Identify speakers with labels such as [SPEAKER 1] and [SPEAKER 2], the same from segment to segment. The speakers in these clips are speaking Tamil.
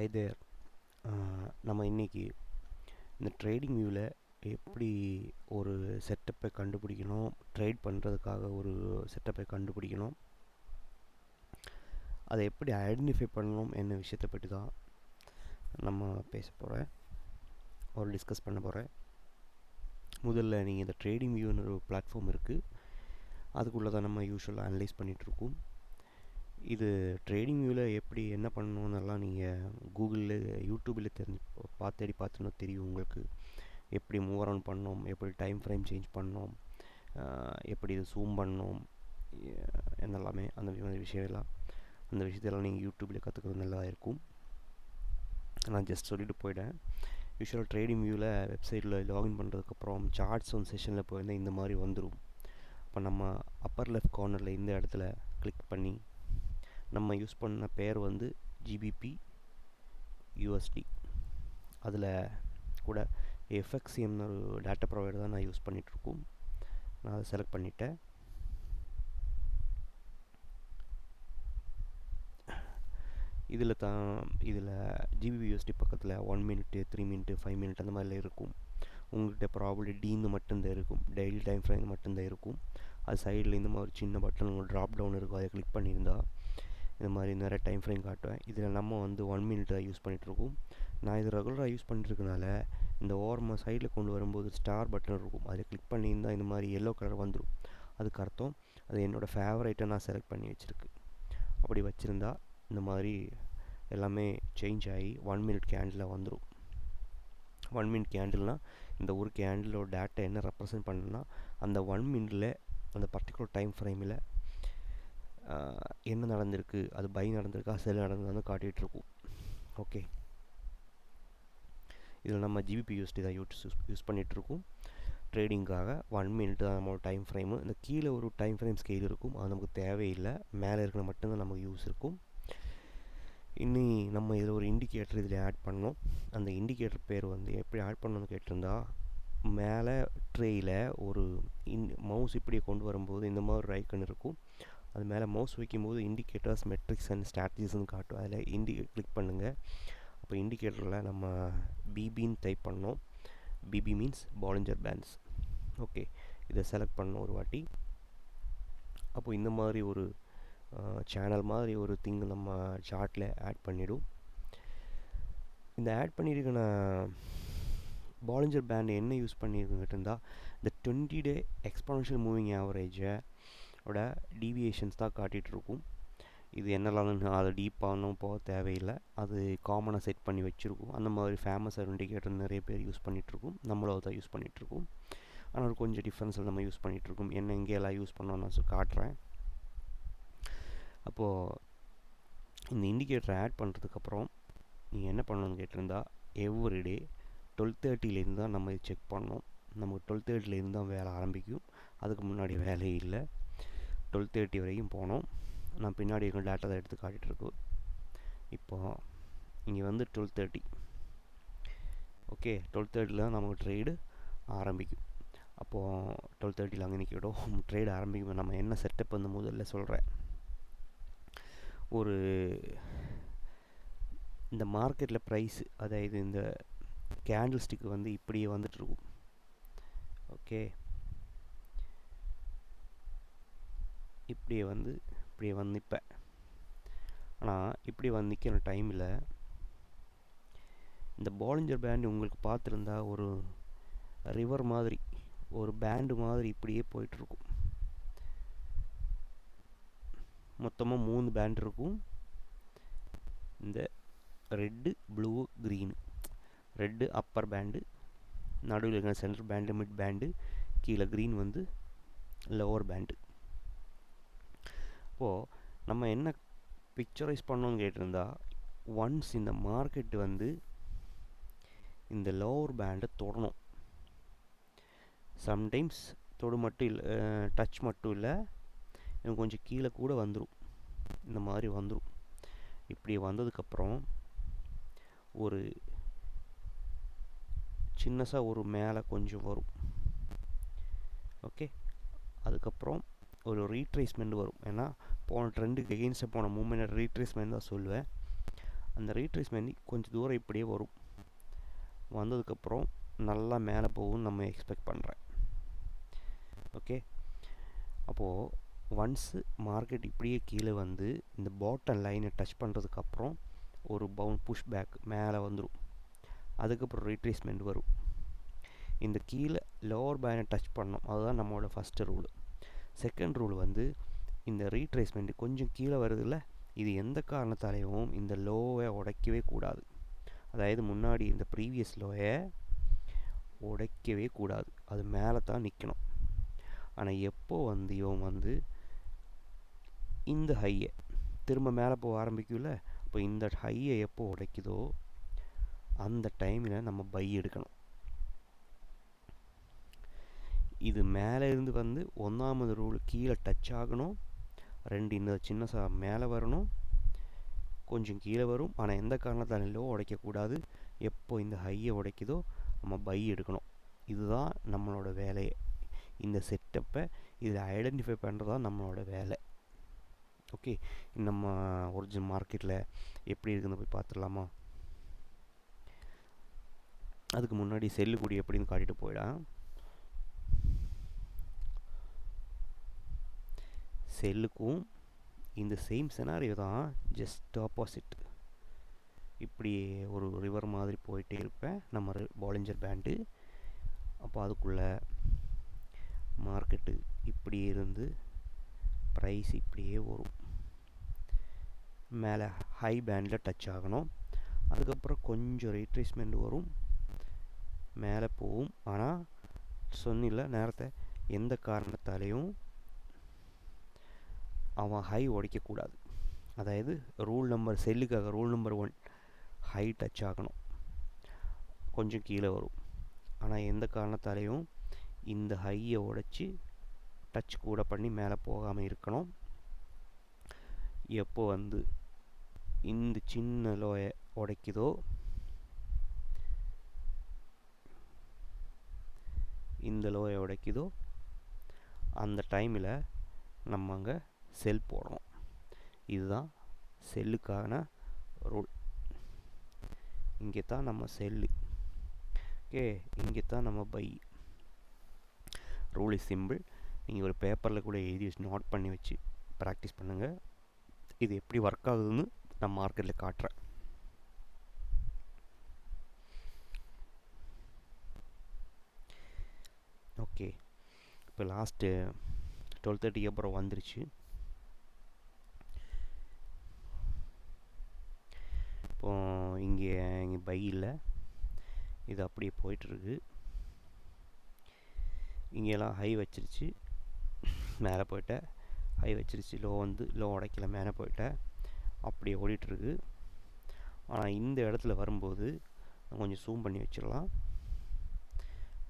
[SPEAKER 1] ஹை தேர். நம்ம இன்றைக்கி இந்த ட்ரேடிங் வியூவில் எப்படி ஒரு செட்டப்பை கண்டுபிடிக்கணும், ட்ரேட் பண்ணுறதுக்காக ஒரு செட்டப்பை கண்டுபிடிக்கணும், அதை எப்படி ஐடென்டிஃபை பண்ணணும் என்ன விஷயத்தை பற்றி தான் நம்ம பேச போகிறேன், டிஸ்கஸ் பண்ண போகிறேன். முதல்ல நீங்கள் இந்த ட்ரேடிங் வியூன்னு ஒரு பிளாட்ஃபார்ம் இருக்குது, அதுக்குள்ளே தான் நம்ம யூஸ்வலாக அனலைஸ் பண்ணிகிட்ருக்கோம். இது ட்ரேடிங் வியூவில் எப்படி என்ன பண்ணணுன்னெல்லாம் நீங்கள் கூகுளில் யூடியூப்பில் தேடி பார்த்துன்னா தெரியும் உங்களுக்கு. எப்படி மூவ் அரவுண்ட் பண்ணோம், எப்படி டைம் ஃப்ரேம் சேஞ்ச் பண்ணோம், எப்படி இது ஜூம் பண்ணோம், என்னெல்லாமே அந்த விஷயத்தையெல்லாம் நீங்கள் யூடியூப்பில் கற்றுக்கிறது நல்லா இருக்கும். நான் ஜஸ்ட் சொல்லிட்டு போயிட்டேன். யூஸ்வலாக ட்ரேடிங் வியூவில் வெப்சைட்டில் லாகின் பண்ணுறதுக்கப்புறம் சார்ட்ஸ் ஒன் செஷனில் போயிருந்தால் இந்த மாதிரி வந்துடும். இப்போ நம்ம அப்பர் லெஃப்ட் கார்னரில் இந்த இடத்துல கிளிக் பண்ணி நம்ம யூஸ் பண்ண பேர் வந்து ஜிபிபி யூஎஸ்டி. அதில் கூட எஃப்எக்ஸ்சிஎம்னு ஒரு டேட்டா ப்ரொவைடர் தான் நான் யூஸ் பண்ணிகிட்ருக்கோம். நான் அதை செலக்ட் பண்ணிட்டேன். இதில் ஜிபிபி யூஎஸ்டி பக்கத்தில் 1 மினிட்டு 3 மினிட்டு 5 மினிட் அந்த மாதிரிலாம் இருக்கும். உங்கள்கிட்ட ப்ராபபிளி டீன்னு மட்டும்தான் இருக்கும், டெய்லி டைம் ஃப்ரேம் மட்டும்தான் இருக்கும். அது சைடில் இந்த மாதிரி சின்ன பட்டன் உங்களுக்கு ட்ராப் டவுன் இருக்கும், அதை கிளிக் பண்ணியிருந்தா இந்த மாதிரி நிறைய டைம் ஃப்ரேம் காட்டுவேன். இதில் நம்ம வந்து 1 மினிட் தான் யூஸ் பண்ணிகிட்ருக்கோம். நான் இது ரெகுலராக யூஸ் பண்ணிட்டுருக்கனால இந்த ஓரமாக சைடில் கொண்டு வரும்போது ஸ்டார் பட்டன் இருக்கும், அதை கிளிக் பண்ணியிருந்தால் இந்த மாதிரி எல்லோ கலர் வந்துடும். அதுக்கு அர்த்தம் அது என்னோடய ஃபேவரைட்டை நான் செலக்ட் பண்ணி வச்சுருக்கு. அப்படி வச்சுருந்தா இந்த மாதிரி எல்லாமே சேஞ்ச் ஆகி 1 மினிட் கேண்டில் வந்துடும். 1 மினிட் கேண்டில்னால் இந்த ஒரு கேண்டிலோட டேட்டா என்ன ரெப்ரசன்ட் பண்ணுன்னா அந்த 1 மினிட்டில் அந்த பர்டிகுலர் டைம் ஃப்ரேமில் என்ன நடந்திருக்கு, அது பை நடந்திருக்கா செல் நடந்ததுன்னு காட்டிகிட்ருக்கும். ஓகே, இதில் நம்ம ஜிபிபி யூஎஸ்டி தான் யூஸ் பண்ணிகிட்ருக்கோம் ட்ரேடிங்காக. 1 மினிட் தான் நம்மளோட டைம் ஃப்ரேமு. இந்த கீழே ஒரு டைம் ஃப்ரேம் ஸ்கேல் இருக்கும், அது நமக்கு தேவையில்லை, மேலே இருக்கிற மட்டும்தான் நமக்கு யூஸ் இருக்கும். இன்னி நம்ம இதில் ஒரு இண்டிகேட்டர் இதில் ஆட் பண்ணோம். அந்த இண்டிகேட்டர் பேர் வந்து எப்படி ஆட் பண்ணணும்னு கேட்டிருந்தா, மேலே ட்ரேயில் ஒரு மவுஸ் இப்படியே கொண்டு வரும்போது இந்த மாதிரி ஒரு ஐக்கன் இருக்கும். அது மேலே மவுஸ் வைக்கும்போது இண்டிகேட்டர்ஸ் மெட்ரிக்ஸ் அண்ட் ஸ்ட்ராட்டஜிஸ்ன்னு காட்டும். அதில் கிளிக் பண்ணுங்கள். அப்போ இண்டிகேட்டரில் நம்ம பிபின்னு டைப் பண்ணோம். BB means Bollinger bands. Okay, இதை செலக்ட் பண்ணோம் ஒரு வாட்டி. அப்போது இந்த மாதிரி ஒரு சேனல் மாதிரி ஒரு திங் நம்ம சார்ட்டில் ஆட் பண்ணிவிடும். இந்த ஆட் பண்ணியிருக்கிற பாலிஞ்சர் பேண்ட் என்ன யூஸ் பண்ணியிருக்கிட்டு இருந்தால் இந்த 20 டே எக்ஸ்போனன்ஷியல் மூவிங் ஆவரேஜோட டீவியேஷன்ஸ் தான் காட்டிகிட்ருக்கும். இது என்னெல்லாம் அதை டீப்பாக போக தேவையில்லை, அது காமனாக செட் பண்ணி வச்சுருக்கோம். அந்த மாதிரி ஃபேமஸாக இண்டிகேட்டர் நிறைய பேர் யூஸ் பண்ணிகிட்ருக்கோம், நம்மளும் அதை யூஸ் பண்ணிகிட்ருக்கோம். ஆனால் கொஞ்சம் டிஃப்ரென்ஸில் நம்ம யூஸ் பண்ணிகிட்ருக்கோம். என்ன எங்கேயெல்லாம் யூஸ் பண்ணோம் நான் காட்டுறேன். அப்போது இந்த இண்டிகேட்டரை ஆட் பண்ணுறதுக்கப்புறம் நீங்கள் என்ன பண்ணணும்னு கேட்டிருந்தா, எவ்ரிடே 12:30 தான் நம்ம செக் பண்ணோம். நமக்கு 12:30 தான் வேலை ஆரம்பிக்கும், அதுக்கு முன்னாடி வேலையே இல்லை. 12:30 வரைக்கும் போனோம். நான் பின்னாடி இருக்கிற டேட்டா தான் எடுத்து காட்டிகிட்ருக்கோம். இப்போது இங்கே வந்து 12:30. ஓகே, 12:30 தான் நமக்கு ட்ரேடு ஆரம்பிக்கும். அப்போது 12:30 அங்கே நிற்கிடும், ட்ரேடு ஆரம்பிக்கும். நம்ம என்ன செட்டப் வந்து முதல்ல சொல்கிறேன். இந்த மார்க்கெட்டில் ப்ரைஸு, அதாவது இந்த கேண்டில் ஸ்டிக்கு வந்து இப்படியே வந்துட்டுருக்கும். ஓகே, இப்படியே வந்து நிற்பேன். ஆனால் இப்படி வந்து நிற்கிற டைமில் இந்த பாலிஞ்சர் பேண்டு உங்களுக்கு பார்த்துருந்தா ஒரு ரிவர் மாதிரி, ஒரு பேண்டு மாதிரி இப்படியே போயிட்டுருக்கும். மொத்தமாக 3 பேண்ட் இருக்கும். இந்த red, blue, green. Red upper band, நடுவில் இருக்கிற சென்டர் பேண்டு மிட் பேண்டு, கீழே க்ரீன் வந்து லோவர் பேண்டு. இப்போது நம்ம என்ன பிக்சரைஸ் பண்ணோன்னு கேட்டிருந்தா, ஒன்ஸ் இந்த மார்க்கெட் வந்து இந்த லோவர் பேண்டை தொடணும். சம்டைம்ஸ் டச் மட்டும் இல்லை, எனக்கு கொஞ்சம் கீழே கூட வந்துடும். இந்த மாதிரி வந்துடும். இப்படி வந்ததுக்கப்புறம் ஒரு சின்னசாக ஒரு மேலே கொஞ்சம் வரும். ஓகே, அதுக்கப்புறம் ஒரு ரீட்ரேஸ்மெண்ட் வரும். ஏன்னா போன ட்ரெண்டுக்கு எகெயின்ஸ்டாக போன மூமெண்ட் ரீட்ரேஸ்மெண்ட் தான் சொல்லுவேன். அந்த ரீட்ரேஸ்மெண்ட் கொஞ்சம் தூரம் இப்படியே வரும். வந்ததுக்கப்புறம் நல்லா மேலே போகும்னு நம்ம எக்ஸ்பெக்ட் பண்ணுறேன். ஓகே, அப்போது ஒன்ஸு மார்க்கெட் இப்படியே கீழே வந்து இந்த பாட்டம் லைனை டச் பண்ணுறதுக்கப்புறம் ஒரு புஷ் பேக் மேலே வந்துடும். அதுக்கப்புறம் ரீட்ரேஸ்மெண்ட் வரும். இந்த கீழே லோவர் பேண்டை டச் பண்ணோம், அதுதான் நம்மளோட ஃபஸ்ட்டு ரூல். செகண்ட் ரூல் வந்து இந்த ரீட்ரேஸ்மெண்ட் கொஞ்சம் கீழே வருதுல்ல, இது எந்த காரணத்தாலையும் இந்த லோவை உடைக்கவே கூடாது. அதாவது முன்னாடி இந்த ப்ரீவியஸ் லோவை உடைக்கவே கூடாது, அது மேலே தான் நிற்கணும். ஆனால் எப்போ வந்து இவன் வந்து இந்த ஹையை திரும்ப மேலே போக ஆரம்பிக்கும்ல, இப்போ இந்த ஹையை எப்போ உடைக்குதோ அந்த டைமில் நம்ம பை எடுக்கணும். இது மேலே இருந்து வந்து ஒன்றாவது ரூல் கீழே டச் ஆகணும், ரெண்டு இந்த சின்ன மேலே வரணும், கொஞ்சம் கீழே வரும். ஆனால் எந்த காரணத்தாலோ உடைக்கக்கூடாது. எப்போ இந்த ஹையை உடைக்குதோ நம்ம பை எடுக்கணும். இதுதான் நம்மளோட வேலையை. இந்த செட்டப்பை இதில் ஐடென்டிஃபை பண்ணுறது தான் நம்மளோட வேலை. ஓகே, நம்ம ஒரிஜினல் மார்க்கெட்டில் எப்படி இருக்குன்னு போய் பார்த்துடலாமா? அதுக்கு முன்னாடி செல்லுக்குடி எப்படின்னு காட்டிட்டு போயிடான். செல்லுக்கும் இந்த சேம் சினாரியோ தான், ஜஸ்ட் ஆப்போசிட். இப்படி ஒரு ரிவர் மாதிரி போயிட்டே இருப்பேன் நம்ம பாலிஞ்சர் பேண்டு. அப்போ அதுக்குள்ளே மார்க்கெட்டு இப்படியே இருந்து ப்ரைஸ் இப்படியே வரும், மேலே ஹை பேண்டில் டச் ஆகணும். அதுக்கப்புறம் கொஞ்சம் ரீட்ரேஸ்மெண்ட் வரும், மேலே போகும். ஆனால் சொன்னில்ல நேரத்தை, எந்த காரணத்தாலையும் அவன் ஹை உடைக்கக்கூடாது. அதாவது ரூல் நம்பர் செல்லுக்காக ரூல் நம்பர் 1 ஹை டச் ஆகணும், கொஞ்சம் கீழே வரும். ஆனால் எந்த காரணத்தாலையும் இந்த ஹையை உடைச்சி டச் கூட பண்ணி மேலே போகாமல் இருக்கணும். எப்போ வந்து இந்த சின்ன லோயை உடைக்குதோ இந்த லோயை உடைக்குதோ அந்த டைமில் நம்ம அங்கே செல் போடணும். இதுதான் செல்லுக்கான ரூல். இங்கே தான் நம்ம செல்லு. ஓகே, இங்கே தான் நம்ம பை. Rule is simple. நீங்கள் ஒரு பேப்பரில் கூட எழுதி வச்சு நோட் பண்ணி வச்சு ப்ராக்டிஸ் பண்ணுங்கள். இது எப்படி ஒர்க் ஆகுதுன்னு நான் மார்க்கெட்டில் காட்டுறேன். ஓகே, இப்போ லாஸ்ட்டு 12:30 அப்புறம் வந்துருச்சு. இப்போ இங்கே பை இல்லை, இது அப்படியே போயிட்டுருக்கு. இங்கெல்லாம் ஹை வச்சிருச்சு, மேலே போயிட்டேன். ஹை வச்சிருச்சு, லோ வந்து லோ உடைக்கல, மேலே போயிட்டேன். அப்படியே ஓடிட்டுருக்கு. ஆனால் இந்த இடத்துல வரும்போது கொஞ்சம் ஜூம் பண்ணி வச்சிடலாம்,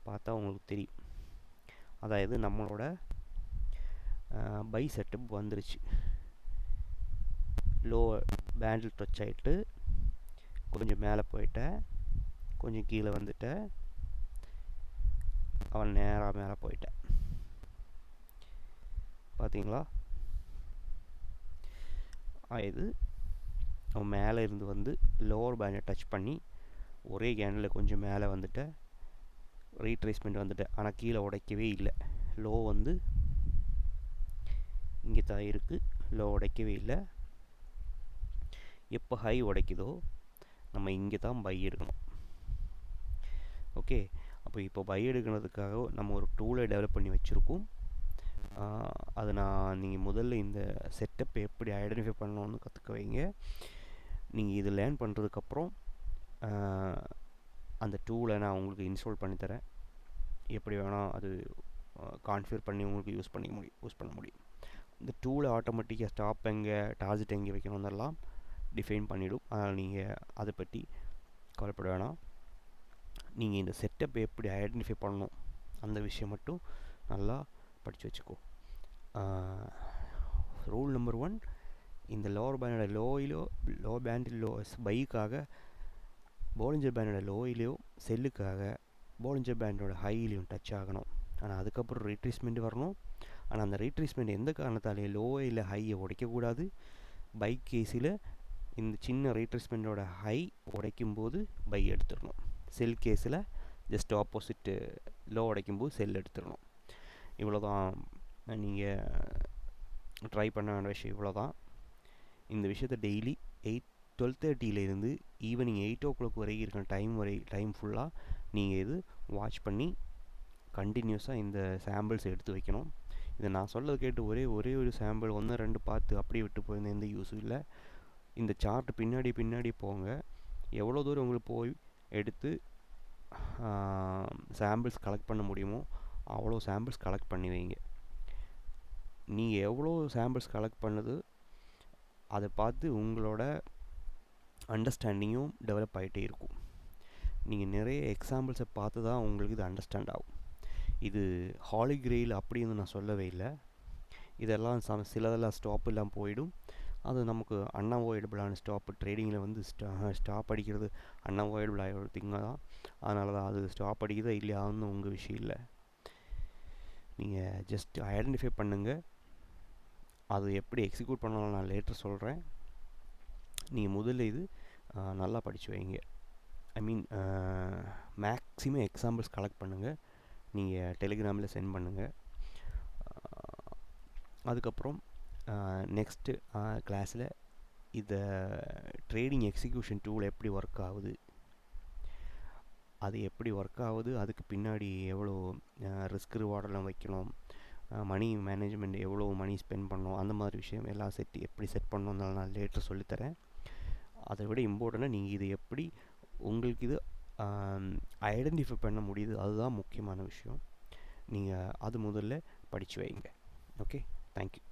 [SPEAKER 1] பார்த்தா உங்களுக்கு தெரியும். அதாவது நம்மளோட பை செட்டப் வந்துருச்சு. லோ பேண்டில் டச் ஆகிட்டு கொஞ்சம் மேலே போயிட்டேன், கொஞ்சம் கீழே வந்துட்டேன், அவன் நேராக மேலே போயிட்டேன். பார்த்தீங்களா? இது அவன் மேலே இருந்து வந்து லோவர் பேண்டை டச் பண்ணி ஒரே கேண்டில் கொஞ்சம் மேலே வந்துட்டேன், ரீட்ரேஸ்மெண்ட் வந்துட்டேன். ஆனால் கீழே உடைக்கவே இல்லை. லோ வந்து இங்கே தான் இருக்குது, லோ உடைக்கவே இல்லை. எப்போ ஹை உடைக்குதோ நம்ம இங்கே தான் பை எடுக்கணும். ஓகே, அப்போ இப்போ பை எடுக்கிறதுக்காக நம்ம ஒரு டூலை டெவலப் பண்ணி வச்சுருக்கோம். அது நீங்கள் முதல்ல இந்த செட்டப்பை எப்படி ஐடென்டிஃபை பண்ணணும்னு கற்றுக்க வைங்க. நீங்கள் இது லேர்ன் பண்ணுறதுக்கப்புறம் அந்த டூலை நான் உங்களுக்கு இன்ஸ்டால் பண்ணித்தரேன். எப்படி வேணால் அது கான்ஃபிகர் பண்ணி உங்களுக்கு யூஸ் பண்ண முடியும். இந்த டூலை ஆட்டோமேட்டிக்காக ஸ்டாப் எங்கே டார்கெட் எங்கே வைக்கணும்னெல்லாம் டிஃபைன் பண்ணிவிடும். அதனால் நீங்கள் அதை பற்றி கவலைப்பட வேணாம். நீங்கள் இந்த செட்டப்பை எப்படி ஐடென்டிஃபை பண்ணணும் அந்த விஷயம் மட்டும் நல்லா படித்து வச்சுக்கோ. ரூல் நம்பர் 1, இந்த லோவர் பேண்டோட லோ பேண்டில் பைக்காக பாலிஞ்சர் பேண்டோட லோயிலையோ செல்லுக்காக பாலிஞ்சர் பேண்டோட ஹைலையும் டச் ஆகணும். ஆனால் அதுக்கப்புறம் ரீட்ரேஸ்மெண்ட் வரணும். ஆனால் அந்த ரீட்ரேஸ்மெண்ட் எந்த காரணத்தாலே லோ இல்லை ஹையை உடைக்கக்கூடாது. பைக் கேஸில் இந்த சின்ன ரீட்ரேஸ்மெண்ட்டோட ஹை உடைக்கும்போது பை எடுத்துடணும். செல் கேஸில் ஜஸ்ட் ஆப்போசிட்டு லோ உடைக்கும்போது செல் எடுத்துடணும். இவ்வளோ தான் நீங்கள் ட்ரை பண்ண வேண்டிய விஷயம். இவ்வளோ தான். இந்த விஷயத்தை டெய்லி 12:30 ஈவினிங் 8 o'clock வரைக்கும் இருக்கிற டைம் ஃபுல்லாக நீங்கள் இது வாட்ச் பண்ணி கண்டினியூஸாக இந்த சாம்பிள்ஸ் எடுத்து வைக்கணும். இதை நான் சொல்லது கேட்டு ஒரே ஒரு சாம்பிள் 1-2 பார்த்து அப்படியே விட்டு போயிருந்த எந்த யூஸும் இல்லை. இந்த சார்ட் பின்னாடி போங்க. எவ்வளோ தூரம் உங்களுக்கு போய் எடுத்து சாம்பிள்ஸ் கலெக்ட் பண்ண முடியுமோ அவ்வளோ சாம்பிள்ஸ் கலெக்ட் பண்ணி வைங்க. நீங்கள் எவ்வளோ சாம்பிள்ஸ் கலெக்ட் பண்ணுது அதை பார்த்து உங்களோட அண்டர்ஸ்டாண்டிங்கும் டெவலப் ஆகிட்டே இருக்கும். நீங்கள் நிறைய எக்ஸாம்பிள்ஸை பார்த்து தான் உங்களுக்கு இது அண்டர்ஸ்டாண்ட் ஆகும். இது ஹாலி கிரெயில் அப்படின்னு நான் சொல்லவே இல்லை. இதெல்லாம் சிலதெல்லாம் ஸ்டாப் இல்லாமல் போயிடும். அது நமக்கு அன்அவாய்டபுளான ஸ்டாப்பு. ட்ரேடிங்கில் வந்து ஸ்டாப் அடிக்கிறது அன்அவாய்டபுள் ஆகிற ஒரு திங்காக தான். அதனால தான் அது ஸ்டாப் அடிக்கிறதா இல்லையான்னு உங்கள் விஷயம் இல்லை. நீங்கள் ஜஸ்ட் ஐடென்டிஃபை பண்ணுங்கள். அது எப்படி எக்ஸிக்யூட் பண்ணலாம் நான் லேட்டர் சொல்கிறேன். நீங்கள் முதல்ல இது நல்லா படித்து வைங்க. ஐ மீன் மேக்ஸிமம் எக்ஸாம்பிள்ஸ் கலெக்ட் பண்ணுங்கள். நீங்கள் டெலிகிராமில் சென்ட் பண்ணுங்கள். அதுக்கப்புறம் நெக்ஸ்ட்டு கிளாஸில் இதை ட்ரேடிங் எக்ஸிக்யூஷன் டூல் எப்படி ஒர்க் ஆகுது, அது எப்படி ஒர்க் ஆகுது, அதுக்கு பின்னாடி எவ்வளோ ரிஸ்க் ரிவார்டெல்லாம் வைக்கணும், மணி மேனேஜ்மெண்ட் எவ்வளோ மணி ஸ்பெண்ட் பண்ணணும், அந்த மாதிரி விஷயம் எல்லாம் எப்படி செட் பண்ணணும்னால நான் லேட்டர் சொல்லித்தரேன். அதை விட இம்பார்ட்டண்ட்டாக நீங்கள் இது எப்படி உங்களுக்கு இது ஐடென்டிஃபை பண்ண முடியுது, அதுதான் முக்கியமான விஷயம். நீங்கள் அது முதல்ல படித்து வைங்க. Okay, thank you.